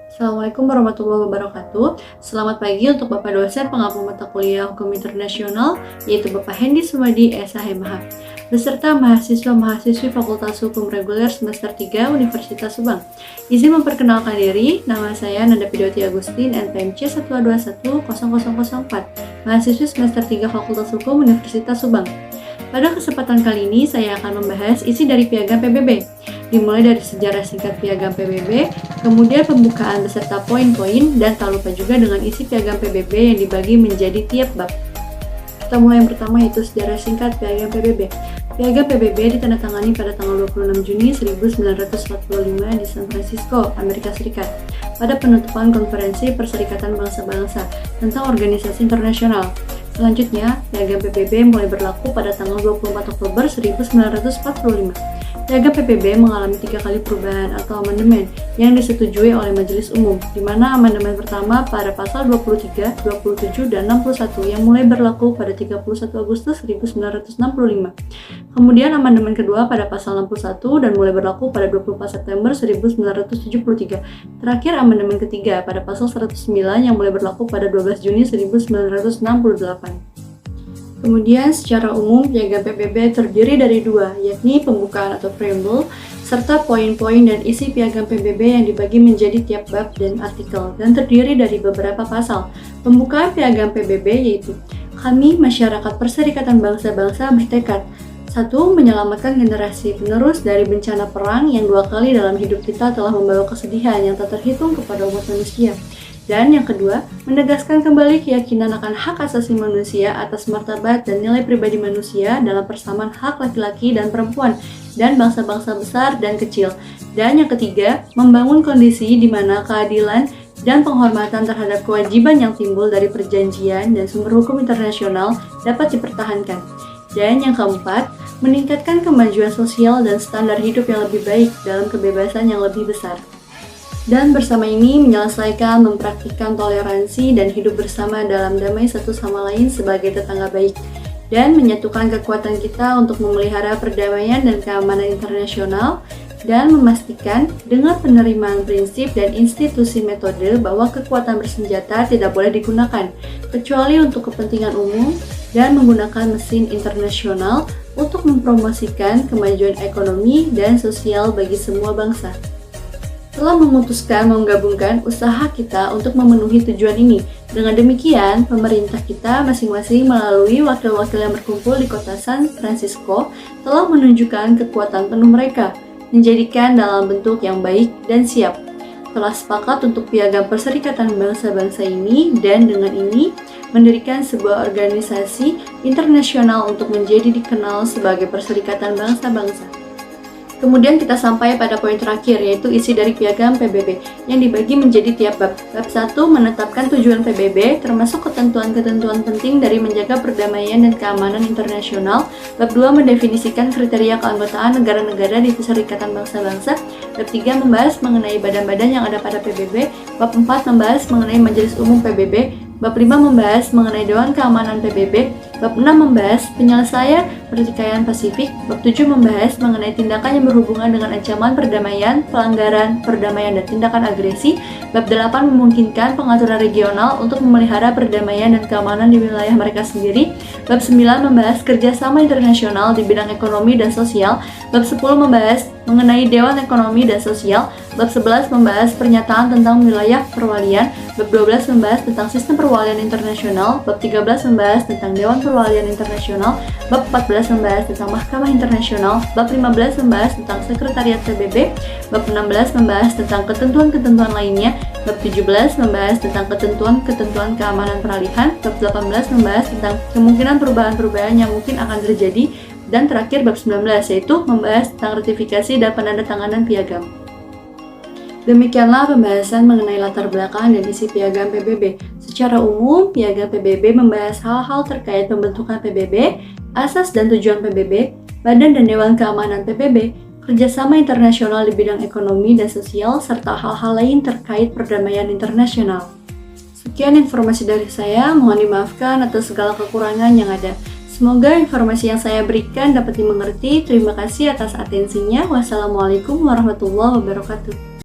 Assalamualaikum warahmatullahi wabarakatuh. Selamat pagi untuk Bapak dosen pengampu mata kuliah Hukum Internasional, yaitu Bapak Hendy Sumadi SHMH, beserta mahasiswa-mahasiswi Fakultas Hukum Reguler semester 3 Universitas Subang. Izin memperkenalkan diri, nama saya Nanda Pidioti Agustin, NPM C 1210004, mahasiswi semester 3 Fakultas Hukum Universitas Subang. Pada kesempatan kali ini, saya akan membahas isi dari Piagam PBB, dimulai dari sejarah singkat Piagam PBB, kemudian pembukaan beserta poin-poin, dan tak lupa juga dengan isi Piagam PBB yang dibagi menjadi tiap bab. Kita mulai yang pertama, yaitu sejarah singkat Piagam PBB. Piagam PBB ditandatangani pada tanggal 26 Juni 1945 di San Francisco, Amerika Serikat, pada penutupan Konferensi Perserikatan Bangsa-Bangsa tentang Organisasi Internasional. Selanjutnya, Piagam PBB mulai berlaku pada tanggal 24 Oktober 1945. Piagam PBB mengalami 3 kali perubahan atau amandemen yang disetujui oleh Majelis Umum, di mana amandemen pertama pada pasal 23, 27, dan 61 yang mulai berlaku pada 31 Agustus 1965. Kemudian amandemen kedua pada pasal 61 dan mulai berlaku pada 24 September 1973. Terakhir amandemen ketiga pada pasal 109 yang mulai berlaku pada 12 Juni 1968. Kemudian secara umum Piagam PBB terdiri dari dua, yakni pembukaan atau preambble, serta poin-poin dan isi Piagam PBB yang dibagi menjadi tiap bab dan artikel, dan terdiri dari beberapa pasal. Pembukaan Piagam PBB yaitu, kami masyarakat Perserikatan Bangsa-Bangsa bertekad 1. Menyelamatkan generasi penerus dari bencana perang yang 2 kali dalam hidup kita telah membawa kesedihan yang tak terhitung kepada umat manusia. Dan yang kedua, menegaskan kembali keyakinan akan hak asasi manusia atas martabat dan nilai pribadi manusia dalam persamaan hak laki-laki dan perempuan dan bangsa-bangsa besar dan kecil. Dan yang ketiga, membangun kondisi di mana keadilan dan penghormatan terhadap kewajiban yang timbul dari perjanjian dan sumber hukum internasional dapat dipertahankan. Dan yang keempat, meningkatkan kemajuan sosial dan standar hidup yang lebih baik dalam kebebasan yang lebih besar. Dan bersama ini menyelesaikan, mempraktikkan toleransi dan hidup bersama dalam damai satu sama lain sebagai tetangga baik, dan menyatukan kekuatan kita untuk memelihara perdamaian dan keamanan internasional, dan memastikan dengan penerimaan prinsip dan institusi metode bahwa kekuatan bersenjata tidak boleh digunakan, kecuali untuk kepentingan umum, dan menggunakan mesin internasional untuk mempromosikan kemajuan ekonomi dan sosial bagi semua bangsa. Telah memutuskan menggabungkan usaha kita untuk memenuhi tujuan ini. Dengan demikian, pemerintah kita masing-masing melalui wakil-wakil yang berkumpul di kota San Francisco telah menunjukkan kekuatan penuh mereka, menjadikan dalam bentuk yang baik dan siap. Telah sepakat untuk Piagam Perserikatan Bangsa-Bangsa ini, dan dengan ini mendirikan sebuah organisasi internasional untuk menjadi dikenal sebagai Perserikatan Bangsa-Bangsa. Kemudian kita sampai pada poin terakhir, yaitu isi dari Piagam PBB yang dibagi menjadi tiap bab. Bab 1 menetapkan tujuan PBB, termasuk ketentuan-ketentuan penting dari menjaga perdamaian dan keamanan internasional. Bab 2 mendefinisikan kriteria keanggotaan negara-negara di Perserikatan Bangsa-Bangsa. Bab 3 membahas mengenai badan-badan yang ada pada PBB. Bab 4 membahas mengenai Majelis Umum PBB. Bab 5 membahas mengenai Dewan Keamanan PBB. Bab 6 membahas penyelesaian pertikaian Pasifik. Bab 7 membahas mengenai tindakan yang berhubungan dengan ancaman perdamaian, pelanggaran perdamaian, dan tindakan agresi. Bab 8 memungkinkan pengaturan regional untuk memelihara perdamaian dan keamanan di wilayah mereka sendiri. Bab 9 membahas kerjasama internasional di bidang ekonomi dan sosial. Bab 10 membahas mengenai Dewan Ekonomi dan Sosial. Bab 11 membahas pernyataan tentang wilayah perwalian. Bab 12 membahas tentang sistem perwalian internasional. Bab 13 membahas tentang Dewan Perwalian Internasional. Bab 14 membahas tentang Mahkamah Internasional. Bab 15 membahas tentang Sekretariat PBB. Bab 16 membahas tentang ketentuan-ketentuan lainnya. Bab 17 membahas tentang ketentuan-ketentuan keamanan peralihan. Bab 18 membahas tentang kemungkinan perubahan-perubahan yang mungkin akan terjadi. Dan terakhir bab 19, yaitu membahas tentang ratifikasi dan penandatanganan piagam. Demikianlah pembahasan mengenai latar belakang dan isi Piagam PBB. Secara umum, Piagam PBB membahas hal-hal terkait pembentukan PBB, asas dan tujuan PBB, badan dan Dewan Keamanan PBB, kerjasama internasional di bidang ekonomi dan sosial, serta hal-hal lain terkait perdamaian internasional. Sekian informasi dari saya, mohon dimaafkan atas segala kekurangan yang ada. Semoga informasi yang saya berikan dapat dimengerti. Terima kasih atas atensinya. Wassalamualaikum warahmatullahi wabarakatuh.